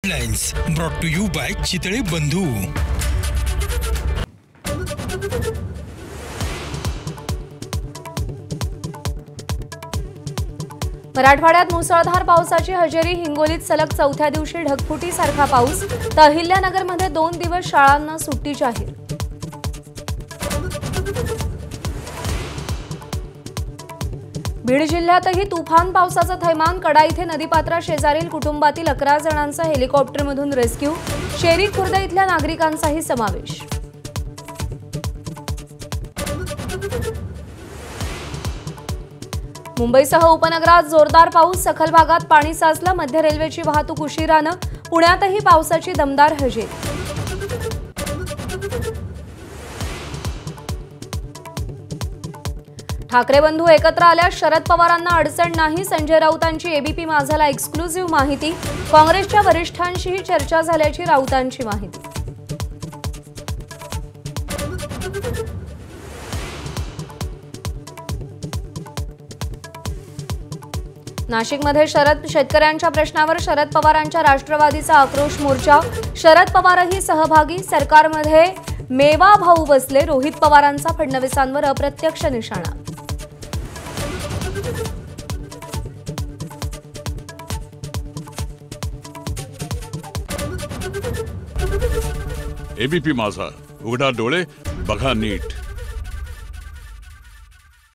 Headlines brought to you by Chitale Bandhu. मराठवाड्यात मुसळधार पावसाची हजेरी। हिंगोलीत सलग चौथ्या दिवशी ढगफुटीसारखा पाऊस। तर अहिल्यानगरमध्ये 2 दिवस शाळांना सुट्टी जाहीर। बीड जिल्ह्यातही तुफान पावसाचं थैमान। कडा इथे नदीपात्रा शेजारील कुटुंबातील 11 जणांचा हेलिकॉप्टरमधून रेस्क्यू। शेरी खुर्द इथल्या नागरिकांचाही समावेश। मुंबईसह उपनगरात जोरदार पाऊस। सखल भागात पाणी साचलं। मध्य रेल्वेची वाहतूक उशिरानं। पुण्यातही पावसाची दमदार हजेरी। ठाकरे बंधू एकत्र आल्यास शरद पवारांना अडचण नाही। संजय राऊतांची एबीपी माझाला एक्सक्लुझिव्ह माहिती। काँग्रेसच्या वरिष्ठांशीही चर्चा झाल्याची राऊतांची माहिती। नाशिकमध्ये शेतकऱ्यांच्या प्रश्नावर शरद पवारांच्या राष्ट्रवादीचा आक्रोश मोर्चा। शरद पवारही सहभागी। सरकारमध्ये मेवा भाऊ बसले। रोहित पवारांचा फडणवीसांवर अप्रत्यक्ष निशाणा। एबीपी माझा, उघडा डोळे बघा नीट।